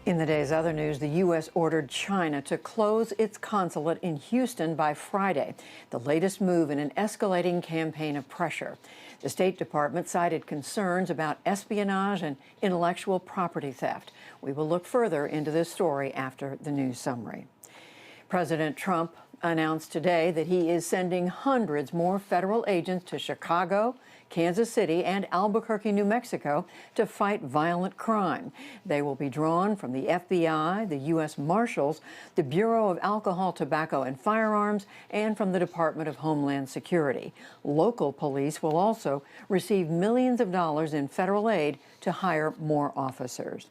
In the day's other news, the U.S. ordered China to close its consulate in Houston by Friday, the latest move in an escalating campaign of pressure. The State Department cited concerns about espionage and intellectual property theft. We will look further into this story after the news summary. President Trump announced today that he is sending hundreds more federal agents to Chicago, Kansas City, and Albuquerque, New Mexico to fight violent crime. They will be drawn from the FBI, the U.S. Marshals, the Bureau of Alcohol, Tobacco, and Firearms, and from the Department of Homeland Security. Local police will also receive millions of dollars in federal aid to hire more officers.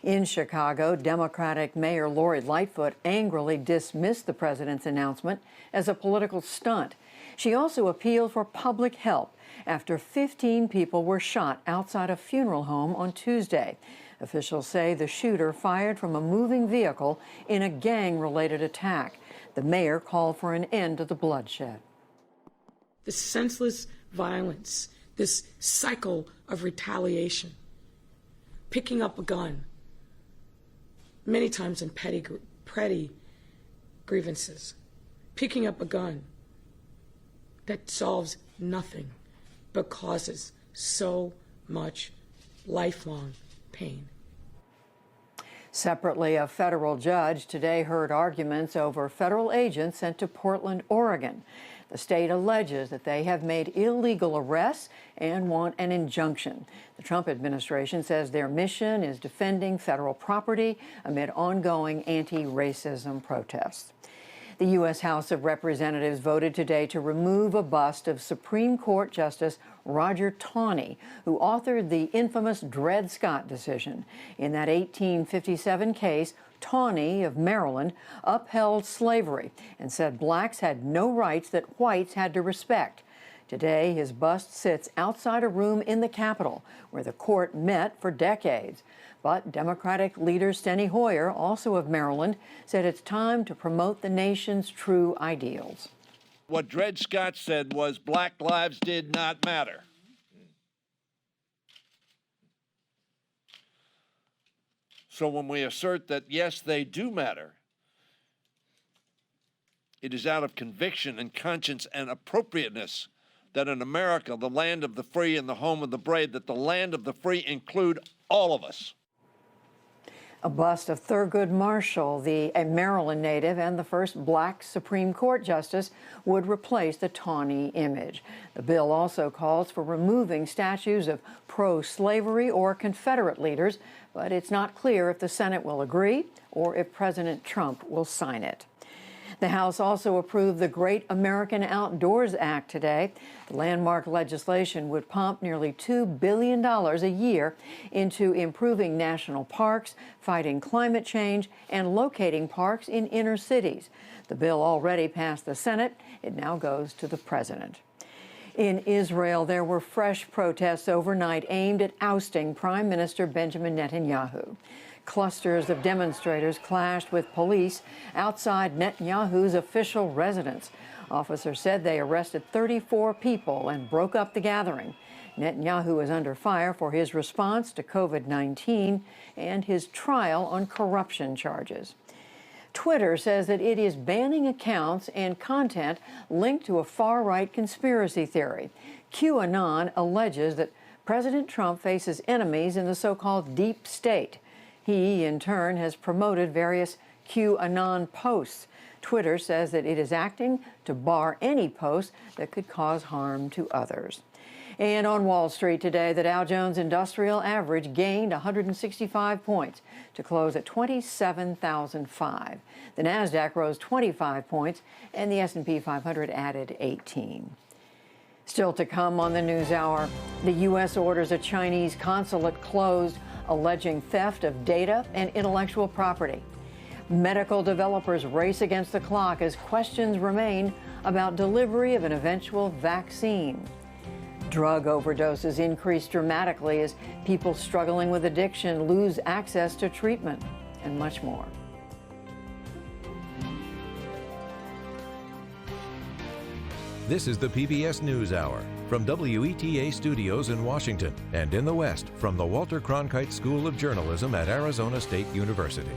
In Chicago, Democratic Mayor Lori Lightfoot angrily dismissed the president's announcement as a political stunt. She also appealed for public help after 15 people were shot outside a funeral home on Tuesday. Officials say the shooter fired from a moving vehicle in a gang-related attack. The mayor called for an end to the bloodshed. The senseless violence, this cycle of retaliation, picking up a gun, many times in petty grievances, picking up a gun that solves nothing but causes so much lifelong pain. Separately, a federal judge today heard arguments over federal agents sent to Portland, Oregon. The state alleges that they have made illegal arrests and want an injunction. The Trump administration says their mission is defending federal property amid ongoing anti-racism protests. The U.S. House of Representatives voted today to remove a bust of Supreme Court Justice Roger Taney, who authored the infamous Dred Scott decision. In that 1857 case, Taney of Maryland upheld slavery and said blacks had no rights that whites had to respect. Today, his bust sits outside a room in the Capitol, where the court met for decades. But Democratic leader Steny Hoyer, also of Maryland, said it's time to promote the nation's true ideals. What Dred Scott said was black lives did not matter. So when we assert that, yes, they do matter, it is out of conviction and conscience and appropriateness that in America, the land of the free and the home of the brave, that the land of the free include all of us. A bust of Thurgood Marshall, a Maryland native and the first black Supreme Court justice, would replace the Taney image. The bill also calls for removing statues of pro-slavery or Confederate leaders, but it's not clear if the Senate will agree or if President Trump will sign it. The House also approved the Great American Outdoors Act today. The landmark legislation would pump nearly $2 billion a year into improving national parks, fighting climate change, and locating parks in inner cities. The bill already passed the Senate. It now goes to the president. In Israel, there were fresh protests overnight aimed at ousting Prime Minister Benjamin Netanyahu. Clusters of demonstrators clashed with police outside Netanyahu's official residence. Officers said they arrested 34 people and broke up the gathering. Netanyahu is under fire for his response to COVID-19 and his trial on corruption charges. Twitter says that it is banning accounts and content linked to a far-right conspiracy theory. QAnon alleges that President Trump faces enemies in the so-called deep state. He, in turn, has promoted various QAnon posts. Twitter says that it is acting to bar any posts that could cause harm to others. And on Wall Street today, the Dow Jones Industrial Average gained 165 points to close at 27,005. The Nasdaq rose 25 points, and the S&P 500 added 18. Still to come on the NewsHour, the U.S. orders a Chinese consulate closed, alleging theft of data and intellectual property. Medical developers race against the clock as questions remain about delivery of an eventual vaccine. Drug overdoses increase dramatically as people struggling with addiction lose access to treatment, and much more. This is the PBS NewsHour. from WETA Studios in Washington and in the West from the Walter Cronkite School of Journalism at Arizona State University.